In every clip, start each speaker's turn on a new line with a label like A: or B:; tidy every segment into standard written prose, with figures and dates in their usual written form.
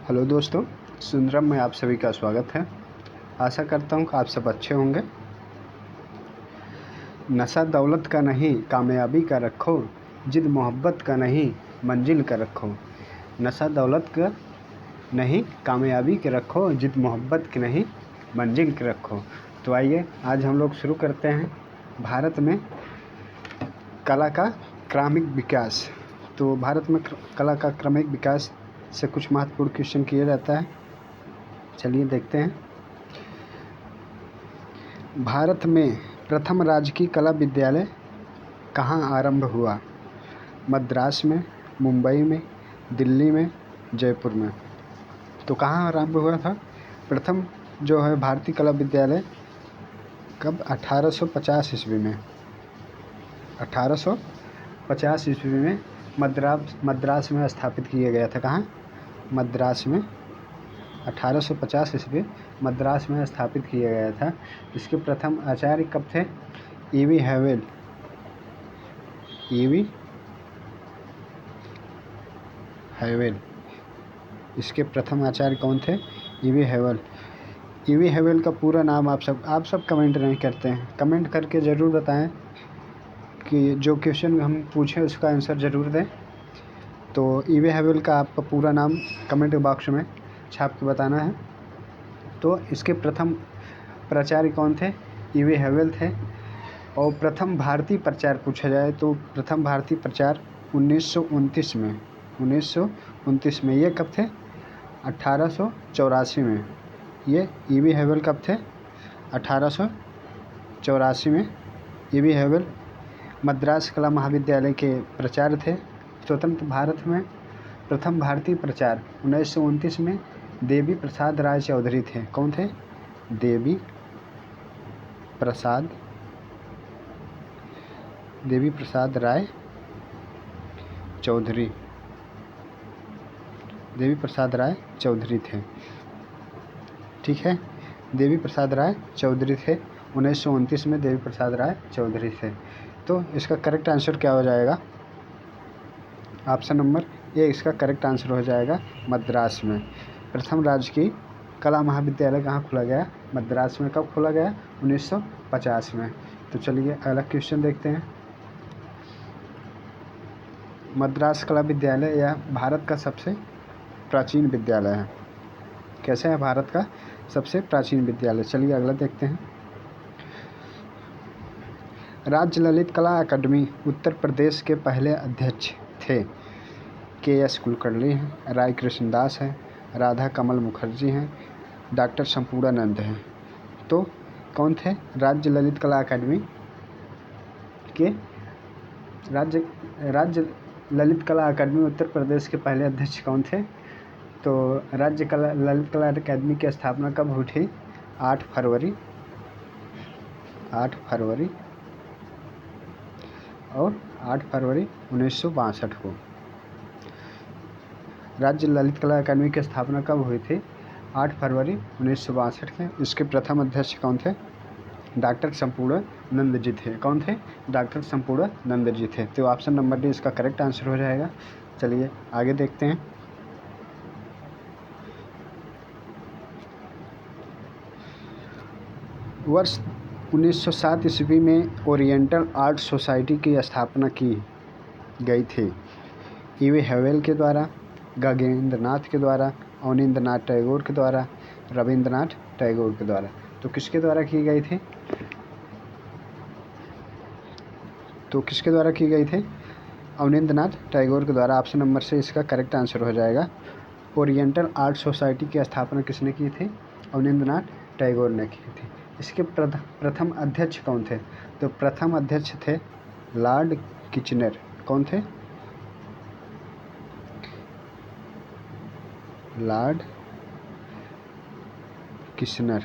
A: Hello दोस्तों, सुंदरम में आप सभी का स्वागत है। आशा करता हूँ कि आप सब अच्छे होंगे। नशा दौलत का नहीं कामयाबी का रखो, जिद मोहब्बत का नहीं मंजिल का रखो। नशा दौलत का नहीं कामयाबी के रखो, जिद मोहब्बत की नहीं मंजिल के रखो। तो आइए आज हम लोग शुरू करते हैं भारत में कला का क्रमिक विकास। तो भारत में कला का क्रमिक विकास से कुछ महत्वपूर्ण क्वेश्चन किया जाता है। चलिए देखते हैं। भारत में प्रथम राजकीय कला विद्यालय कहाँ आरंभ हुआ? मद्रास में, मुंबई में, दिल्ली में, जयपुर में। तो कहाँ आरंभ हुआ था प्रथम जो है भारतीय कला विद्यालय? कब? 1850 ईस्वी में। 1850 ईस्वी में मद्रास में स्थापित किया गया था। कहाँ? मद्रास में। 1850 ईस्वी मद्रास में स्थापित किया गया था। इसके प्रथम आचार्य कब थे? ईवी हैवेल। ईवी हैवेल इसके प्रथम आचार्य कौन थे? ईवी हैवेल। ईवी हैवेल का पूरा नाम आप सब कमेंट नहीं करते हैं। कमेंट करके ज़रूर बताएं कि जो क्वेश्चन हम पूछें उसका आंसर ज़रूर दें। तो ईवी हैवेल का आपका पूरा नाम कमेंट बॉक्स में छाप के बताना है। तो इसके प्रथम प्राचार्य कौन थे? ईवी हैवेल थे। और प्रथम भारतीय प्रचार पूछा जाए तो प्रथम भारतीय प्रचार 1929 में। 1929 में। ये कब थे? 1884 में। ये ईवी हैवेल कब थे? 1884 में। ईवी हैवेल मद्रास कला महाविद्यालय के प्राचार्य थे। स्वतंत्र भारत में प्रथम भारतीय प्रचार 1929 में देवी प्रसाद राय चौधरी थे। कौन थे? देवी प्रसाद राय चौधरी। देवी प्रसाद राय चौधरी थे। ठीक है, देवी प्रसाद राय चौधरी थे। 1929 में देवी प्रसाद राय चौधरी थे। तो इसका करेक्ट आंसर क्या हो जाएगा? ऑप्शन नंबर ए इसका करेक्ट आंसर हो जाएगा, मद्रास में। प्रथम राजकीय कला महाविद्यालय कहाँ खोला गया? मद्रास में। कब खोला गया? 1950 में। तो चलिए अगला क्वेश्चन देखते हैं। मद्रास कला विद्यालय यह भारत का सबसे प्राचीन विद्यालय है। कैसे है भारत का सबसे प्राचीन विद्यालय? चलिए अगला देखते हैं। राज्य ललित कला अकादमी उत्तर प्रदेश के पहले अध्यक्ष थे। के.एस. कुलकर्णी हैं, राय कृष्णदास हैं, राधा कमल मुखर्जी हैं, डॉक्टर संपूर्णानंद हैं। तो कौन थे राज्य ललित कला अकादमी के राज्य ललित कला अकादमी उत्तर प्रदेश के पहले अध्यक्ष कौन थे? तो ललित कला अकादमी की स्थापना कब हुई थी? 8 फरवरी और 8 फरवरी 1962 को। राज्य ललित कला अकादमी की स्थापना कब हुई थी? 8 फरवरी 1962 में। इसके प्रथम अध्यक्ष कौन थे? डॉक्टर संपूर्णानंद जी थे। कौन थे? डॉक्टर संपूर्णानंद जी थे। तो ऑप्शन नंबर डी इसका करेक्ट आंसर हो जाएगा। चलिए आगे देखते हैं। वर्ष 1907 ईस्वी में ओरिएंटल आर्ट सोसाइटी की स्थापना की गई थी। ईवी हैवेल के द्वारा, गगनेंद्रनाथ के द्वारा, अवनींद्रनाथ टैगोर के द्वारा, रविंद्रनाथ टैगोर के द्वारा। तो किसके द्वारा की गई थी? अवनींद्रनाथ टैगोर के द्वारा। ऑप्शन नंबर से इसका करेक्ट आंसर हो जाएगा। ओरिएंटल आर्ट सोसाइटी की स्थापना किसने की थी? अवनींद्रनाथ टैगोर ने की थी। इसके प्रथम अध्यक्ष कौन थे? तो प्रथम अध्यक्ष थे लॉर्ड किचनर। कौन थे? लॉर्ड किचनर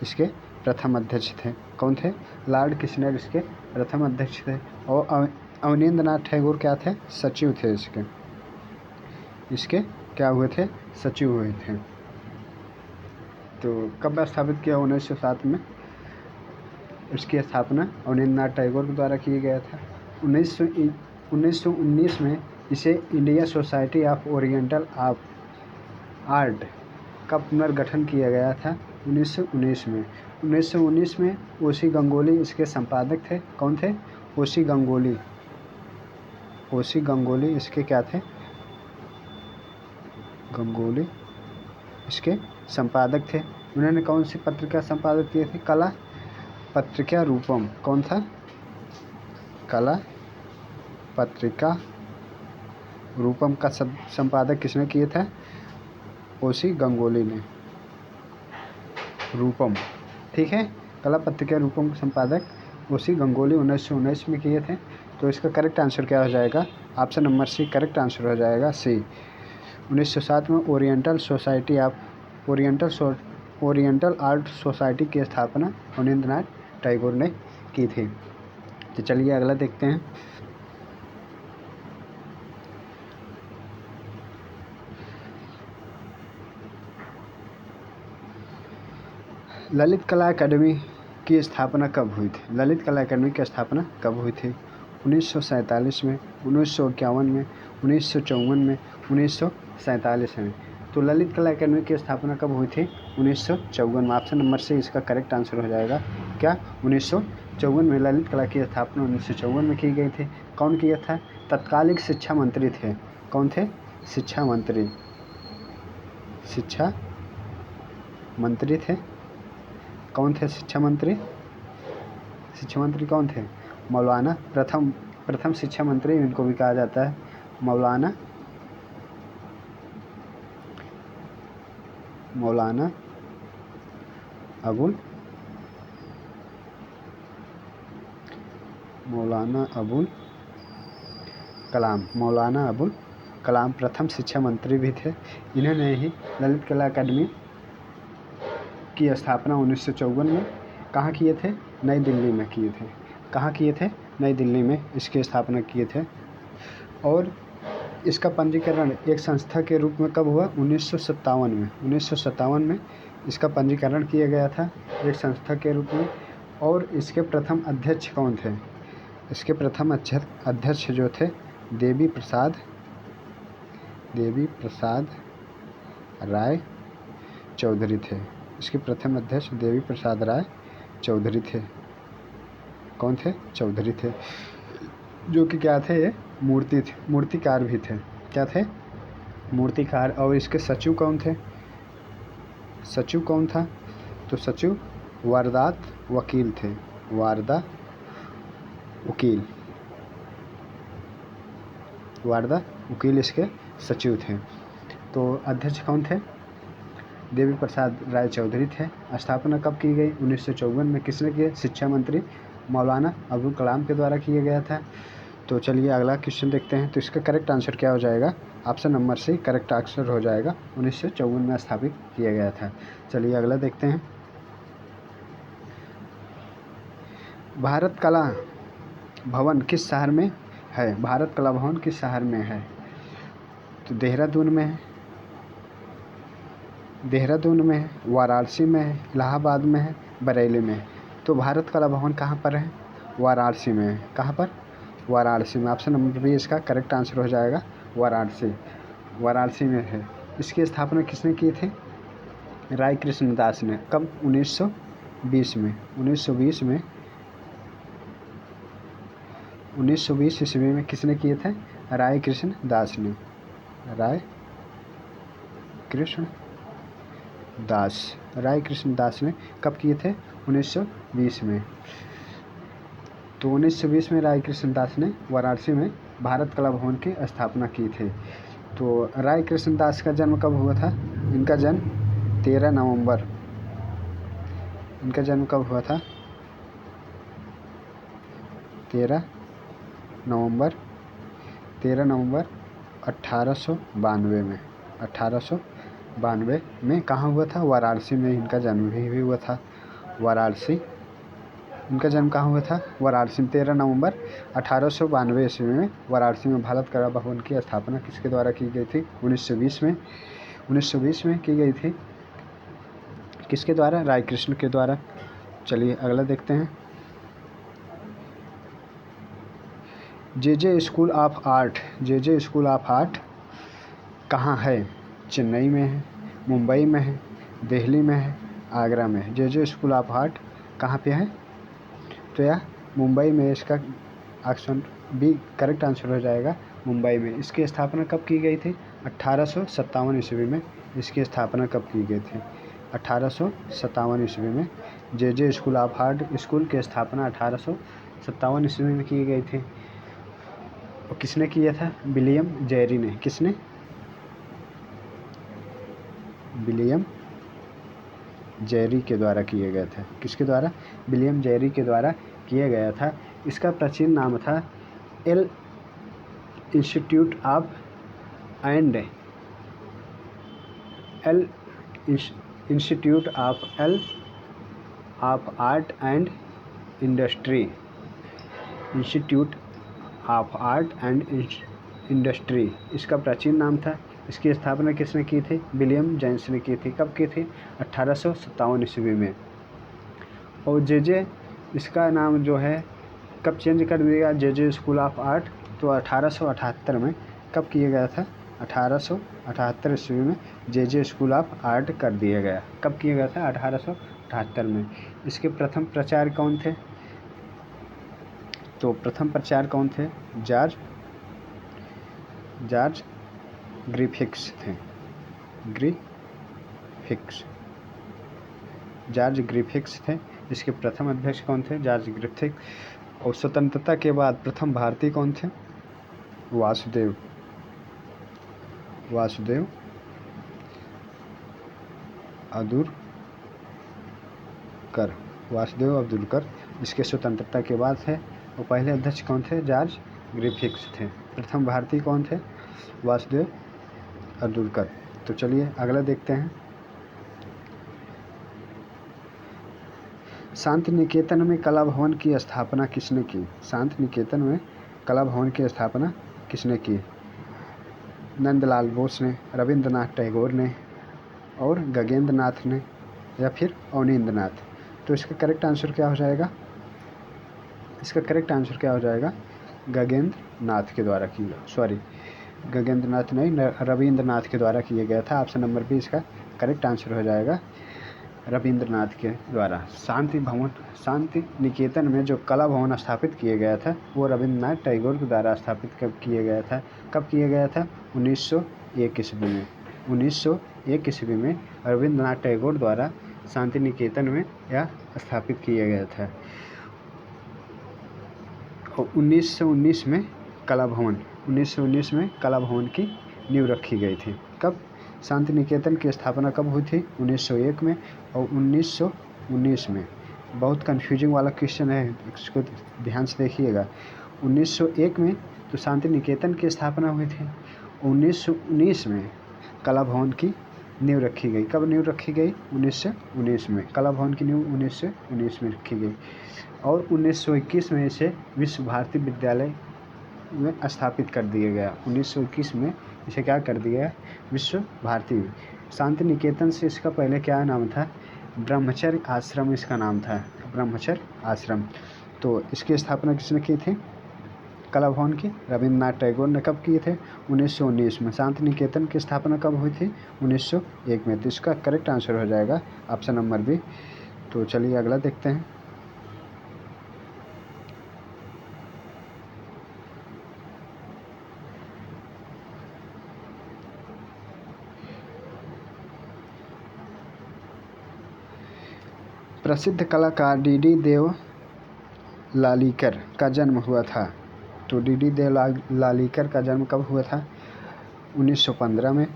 A: इसके प्रथम अध्यक्ष थे। कौन थे? लॉर्ड किचनर इसके प्रथम अध्यक्ष थे। और अवनींद्रनाथ टैगोर क्या थे? सचिव थे इसके क्या हुए थे? सचिव हुए थे। तो कब स्थापित किया? 1907 में। इसकी स्थापना अवनींद्रनाथ टैगोर के द्वारा किया गया था। 1919 में इसे India society of oriental art का पुनर्गठन किया गया था 1919 में। 1919 में ओसी गंगोली इसके संपादक थे। कौन थे? ओसी गंगोली। ओसी गंगोली इसके क्या थे? गंगोली इसके संपादक थे। उन्होंने कौन सी पत्रिका संपादित की थी? कला पत्रिका रूपम। कौन था? कला पत्रिका रूपम का संपादक किसने किए थे? ओसी गंगोली ने। रूपम, ठीक है। कला पत्रिका रूपम संपादक ओसी गंगोली 1919 में किए थे। तो इसका करेक्ट आंसर क्या हो जाएगा? Option number C correct answer हो जाएगा, सी। 1907 में ओरिएंटल आर्ट सोसाइटी की स्थापना अवनींद्रनाथ टैगोर ने की थी। तो चलिए अगला देखते हैं। ललित कला अकादमी की स्थापना कब हुई थी? ललित कला अकादमी की स्थापना कब हुई थी? 1947 में, 1951 में, 1954 में, 1947 में। तो ललित कला अकादमी की स्थापना कब हुई थी? 1954 में। ऑप्शन नंबर से इसका करेक्ट आंसर हो जाएगा क्या? 1954 में ललित कला की स्थापना 1954 में की गई थी। कौन किया था? तत्कालिक शिक्षा मंत्री थे। कौन थे? शिक्षा मंत्री। शिक्षा मंत्री थे। कौन थे शिक्षा मंत्री? शिक्षा मंत्री कौन थे? मौलाना प्रथम शिक्षा मंत्री इनको भी कहा जाता है। मौलाना अबुल कलाम। मौलाना अबुल कलाम प्रथम शिक्षा मंत्री भी थे। इन्होंने ही ललित कला अकादमी की स्थापना 1954 में कहाँ किए थे? नई दिल्ली में किए थे। कहाँ किए थे? नई दिल्ली में इसकी स्थापना किए थे। और इसका पंजीकरण एक संस्था के रूप में कब हुआ? 1957 में। 1957 में इसका पंजीकरण किया गया था एक संस्था के रूप में। और इसके प्रथम अध्यक्ष कौन थे? इसके प्रथम अध्यक्ष जो थे देवी प्रसाद राय चौधरी थे। इसके प्रथम अध्यक्ष देवी प्रसाद राय चौधरी थे। कौन थे? चौधरी थे, जो कि क्या थे? मूर्तिकार भी थे। क्या थे? मूर्तिकार। और इसके सचिव कौन थे? सचिव कौन था? तो सचिव वारदा वकील थे। वारदा वकील इसके सचिव थे। तो अध्यक्ष कौन थे? देवी प्रसाद राय चौधरी थे। स्थापना कब की गई? 1954 में। किसने किए? शिक्षा मंत्री मौलाना अबुल कलाम के द्वारा किया गया था। तो चलिए अगला क्वेश्चन देखते हैं। तो इसका करेक्ट आंसर क्या हो जाएगा? Option number C correct answer हो जाएगा। 1954 में स्थापित किया गया था। चलिए अगला देखते हैं। भारत कला भवन किस शहर में है? भारत कला भवन किस शहर में है? तो देहरादून में है, वाराणसी में है, इलाहाबाद में है, बरेली में है। तो भारत कला भवन कहाँ पर है? वाराणसी में है। कहाँ पर? वाराणसी में। ऑप्शन नंबर बी इसका करेक्ट आंसर हो जाएगा, वाराणसी में है। इसकी स्थापना किसने की थी? राय कृष्णदास ने। कब? 1920 में। 1920 ईस्वी में किसने किए थे? राय कृष्णदास ने। राय कृष्णदास ने कब किए थे? 1920 में। तो 1920 में राय कृष्णदास ने वाराणसी में भारत कला भवन की स्थापना की थी। तो राय कृष्णदास का जन्म कब हुआ था? इनका जन्म 13 नवंबर। इनका जन्म कब हुआ था? 13 नवंबर 1892 में। 1892 में कहाँ हुआ था? वाराणसी में इनका जन्म भी हुआ था। इनका जन्म कहाँ हुआ था? वाराणसी में। 13 नवंबर 1892 ईस्वी में वाराणसी में भारत कला भवन की स्थापना किसके द्वारा की गई थी? 1920 में की गई थी। किसके द्वारा? राय कृष्ण के द्वारा। चलिए अगला देखते हैं। J school of art, J school of art कहाँ है? चेन्नई में है, मुंबई में है, दिल्ली में है, आगरा में है। जे स्कूल ऑफ आर्ट कहाँ पे है? तो यह मुंबई में। इसका ऑप्शन बी करेक्ट आंसर हो जाएगा, मुंबई में। इसकी स्थापना कब की गई थी? 1857 ईस्वी में इसकी स्थापना कब की गई थी? 1857 ईस्वी में जे स्कूल ऑफ आर्ट स्कूल की स्थापना 1857 ईस्वी में की गई थी। और किसने किया था? विलियम जेरी ने। किसने? विलियम जेरी के द्वारा किया गया था। किसके द्वारा? विलियम जेरी के द्वारा किया गया था। इसका प्राचीन नाम था L institute of and L institute of art and industry. Institute of art and industry इसका प्राचीन नाम था। इसकी स्थापना किसने की थी? विलियम जेम्स ने की थी। कब की थी? 1857 ईस्वी में। और जे इसका नाम जो है कब चेंज कर दिया? जे स्कूल ऑफ आर्ट तो 1878 में। कब किया गया था? 1878 ईस्वी में जे स्कूल ऑफ आर्ट कर दिया गया। कब किया गया था? 1878 में। इसके प्रथम प्राचार्य कौन थे? तो प्रथम प्राचार्य कौन थे? जॉर्ज ग्रिफिथ्स थे। जॉर्ज ग्रिफिथ्स थे। इसके प्रथम अध्यक्ष कौन थे? George Griffiths. और स्वतंत्रता के बाद प्रथम भारतीय कौन थे? वासुदेव अब्दुलकर। इसके स्वतंत्रता के बाद थे। और पहले अध्यक्ष कौन थे? जॉर्ज ग्रिफिथ्स थे। प्रथम भारतीय कौन थे? वासुदेव अब्दुलकर। तो चलिए अगला देखते हैं। शांति निकेतन में कला भवन की स्थापना किसने की? शांति निकेतन में कला भवन की स्थापना किसने की? नंदलाल बोस ने, रविंद्रनाथ टैगोर ने, और गगनेंद्र नाथ ने, या फिर अवनींद्र नाथ। तो इसका करेक्ट आंसर क्या हो जाएगा? इसका करेक्ट आंसर क्या हो जाएगा? गगनेंद्र नाथ के द्वारा गगनेंद्र नाथ नहीं, रविंद्रनाथ के द्वारा किया गया था। ऑप्शन नंबर बी इसका करेक्ट आंसर हो जाएगा, रविंद्रनाथ के द्वारा। शांति निकेतन में जो कला भवन स्थापित किया गया था वो रविंद्रनाथ टैगोर के द्वारा स्थापित कब किया गया था? कब किया गया था? 1901 ईस्वी में। 1901 ईस्वी में रविंद्रनाथ टैगोर द्वारा शांति निकेतन में यह स्थापित किया गया था। और 1919 में कला भवन की नींव रखी गई थी। कब? शांति निकेतन की स्थापना कब हुई थी? 1901 में और 1919 में। बहुत कंफ्यूजिंग वाला क्वेश्चन है, इसको ध्यान से देखिएगा। 1901 में तो शांति निकेतन की स्थापना हुई थी। 1919 में कला भवन की नींव रखी गई। कब नींव रखी गई? 1919 में। कला भवन की नींव 1919 में रखी गई। और 1921 में इसे विश्व भारती विद्यालय में स्थापित कर दिया गया। 1921 में इसे क्या कर दिया गया? विश्व भारती में। शांति निकेतन से इसका पहले क्या नाम था? ब्रह्मचर्य आश्रम इसका नाम था, ब्रह्मचर्य आश्रम। तो इसकी स्थापना किसने की थी? कला भवन की रविंद्रनाथ टैगोर ने। कब किए थे? 1919 में। शांति निकेतन की स्थापना कब हुई थी? 1901 में। तो इसका करेक्ट आंसर हो जाएगा ऑप्शन नंबर बी। तो चलिए अगला देखते हैं। प्रसिद्ध कलाकार डी.डी. देव लालीकर का जन्म हुआ था। तो डी.डी. देव लालीकर का जन्म कब हुआ था? 1915 में,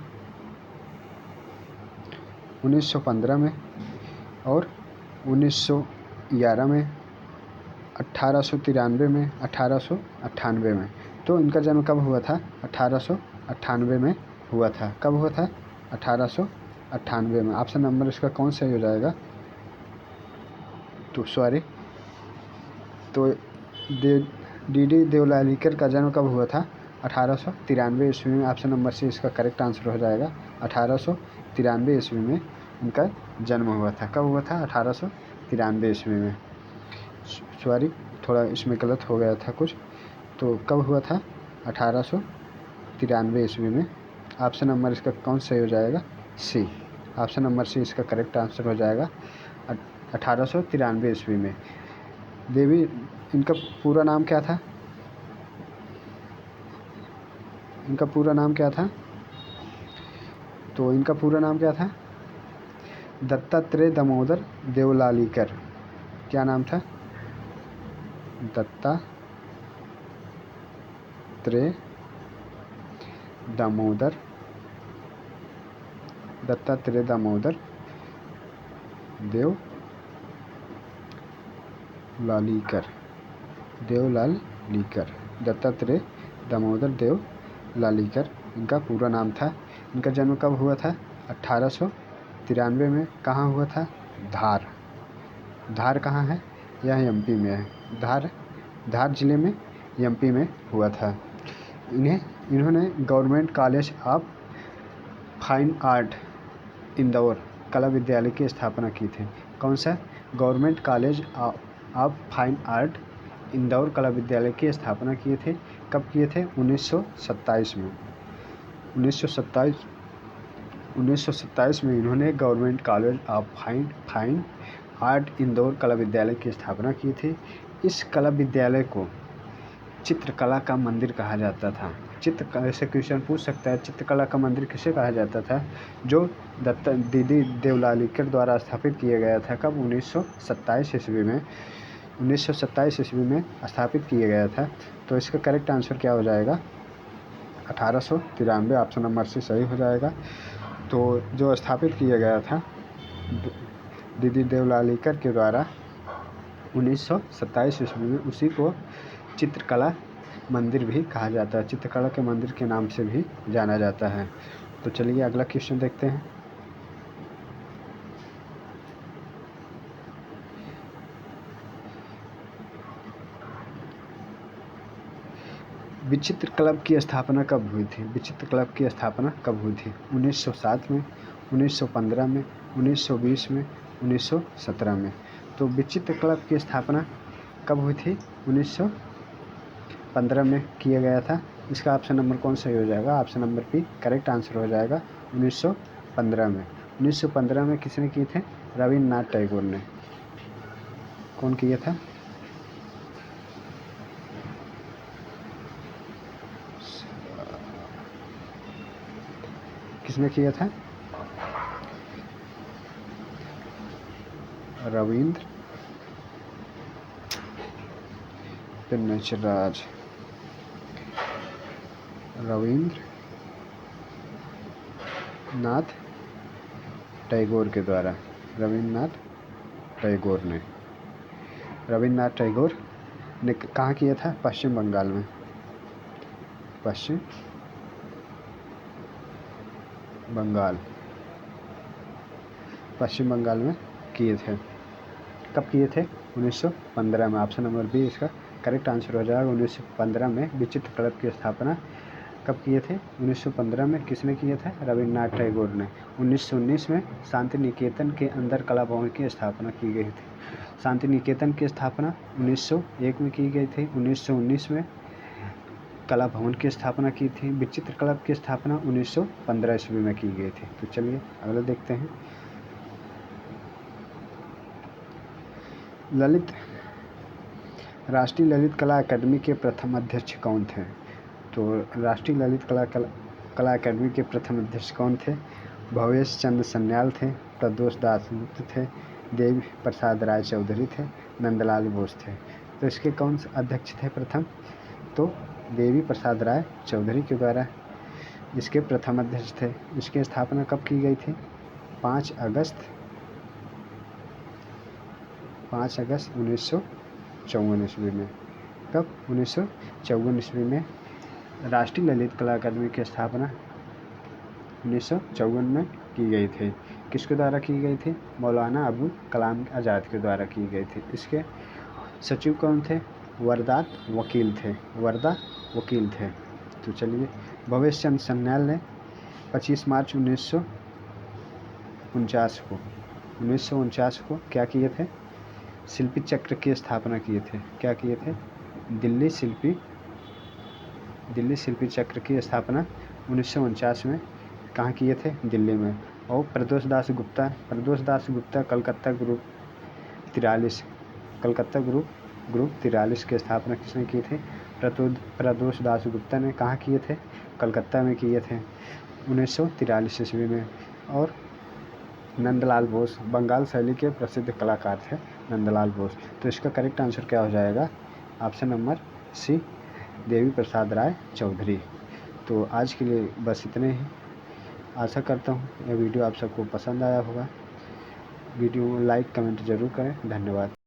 A: 1915 में और 1911 में, 1893 में, 1898 में। तो इनका जन्म कब हुआ था? 1898 में हुआ था। कब हुआ था? 1898 में। ऑप्शन नंबर इसका कौन सही हो जाएगा? तो डी.डी. देव लालीकर का जन्म कब हुआ था? 1893 ईस्वी में। ऑप्शन नंबर सी इसका करेक्ट आंसर हो जाएगा। 1893 ईस्वी में इनका जन्म हुआ था। कब हुआ था? 1893 ईस्वी में। थोड़ा इसमें गलत हो गया था कुछ। तो कब हुआ था? 1893 ईस्वी में। ऑप्शन नंबर इसका कौन सही हो जाएगा? सी। ऑप्शन नंबर सी इसका करेक्ट आंसर हो जाएगा 1893 ईस्वी में। देवी, इनका पूरा नाम क्या था? इनका पूरा नाम क्या था? तो इनका पूरा नाम क्या था? दत्तात्रेय दामोदर देवलालीकर। क्या नाम था? दत्तात्रेय दामोदर देवलालीकर। दत्तात्रेय दामोदर देवलालीकर इनका पूरा नाम था। इनका जन्म कब हुआ था? 1893 में। कहाँ हुआ था? धार। धार कहाँ है? यह एमपी में है। धार जिले में एमपी में हुआ था। इन्होंने government college of fine art Indore कला विद्यालय की स्थापना की थी। कौन सा? Government college of fine art Indore कला विद्यालय की स्थापना किए थे। कब किए थे? 1927 में। 1927 में इन्होंने government college of fine art Indore कला विद्यालय की स्थापना की थी। इस कला विद्यालय को चित्रकला का मंदिर कहा जाता था। चित्रकला से क्वेश्चन पूछ सकता है, चित्रकला का मंदिर किसे कहा जाता था? जो दीदी देवलालीकर द्वारा स्थापित किया गया था। कब? 1927 ईस्वी में। 1927 ईस्वी में स्थापित किया गया था। तो इसका करेक्ट आंसर क्या हो जाएगा? 1893। ऑप्शन नंबर सी सही हो जाएगा। तो जो स्थापित किया गया था दीदी देवलालीकर के द्वारा 1927 ईस्वी में, उसी को चित्रकला मंदिर भी कहा जाता है। चित्रकला के मंदिर के नाम से भी जाना जाता है। तो चलिए अगला क्वेश्चन देखते हैं। विचित्र क्लब की स्थापना कब हुई थी? विचित्र क्लब की स्थापना कब हुई थी? 1907 में, 1915 में, 1920 में, 1917 में। तो विचित्र क्लब की स्थापना कब हुई थी? 1915 में किया गया था। इसका ऑप्शन नंबर कौन सही हो जाएगा? Option number B correct answer हो जाएगा 1915 में। 1915 में किसने किए थे? रविन्द्रनाथ टैगोर ने। कौन किया था? किसने किया था? रविन्द्रनाथ टैगोर के द्वारा। रविन्द्रनाथ टैगोर ने कहाँ किया था? पश्चिम बंगाल में। पश्चिम बंगाल में किए थे। कब किए थे? 1915 में। ऑप्शन नंबर बी इसका करेक्ट आंसर हो जाएगा। 1915 में विचित्र क्लब की स्थापना कब किए थे? 1915 में। किसने किया था? रविन्द्रनाथ टैगोर ने। 1919 में शांति निकेतन के अंदर कला भवन की स्थापना की गई थी। शांति निकेतन की स्थापना 1901 में की गई थी। 1919 में कला भवन की स्थापना की थी। विचित्र क्लब की स्थापना 1915 ईस्वी में की गई थी। तो चलिए अगला देखते हैं। राष्ट्रीय ललित कला अकादमी के प्रथम अध्यक्ष कौन थे? तो राष्ट्रीय ललित कला अकादमी के प्रथम अध्यक्ष कौन थे? भवेश चंद्र सन्याल थे, प्रदोष दास गुप्त थे, देवी प्रसाद राय चौधरी थे, नंदलाल बोस थे। तो इसके कौन से अध्यक्ष थे प्रथम? तो देवी प्रसाद राय चौधरी के द्वारा इसके प्रथम अध्यक्ष थे। इसकी स्थापना कब की गई थी? 5 अगस्त 1954 ईस्वी में। कब? 1954 ईस्वी में राष्ट्रीय ललित कला अकादमी की स्थापना 1954 में की गई थी। किसके द्वारा की गई थी? मौलाना अबुल कलाम आज़ाद के द्वारा की गई थी। इसके सचिव कौन थे? वर्दा वकील थे। तो चलिए, भवेश चंद्र सन्याल ने 25 मार्च 1949 को क्या किए थे? शिल्पी चक्र की स्थापना किए थे। क्या किए थे? दिल्ली शिल्पी दिल्ली शिल्पी चक्र की स्थापना 1949 में कहाँ किए थे? दिल्ली में। और प्रदोष दास गुप्ता कलकत्ता ग्रुप 43 कलकत्ता ग्रुप 43 की स्थापना किसने की थी? प्रदोष दास गुप्ता ने। कहाँ किए थे? कलकत्ता में किए थे 1943 ईस्वी में। और नंदलाल बोस बंगाल शैली के प्रसिद्ध कलाकार थे नंदलाल बोस। तो इसका करेक्ट आंसर क्या हो जाएगा? ऑप्शन नंबर सी, देवी प्रसाद राय चौधरी। तो आज के लिए बस इतने ही। आशा करता हूँ यह वीडियो आप सबको पसंद आया होगा। वीडियो लाइक कमेंट ज़रूर करें। धन्यवाद।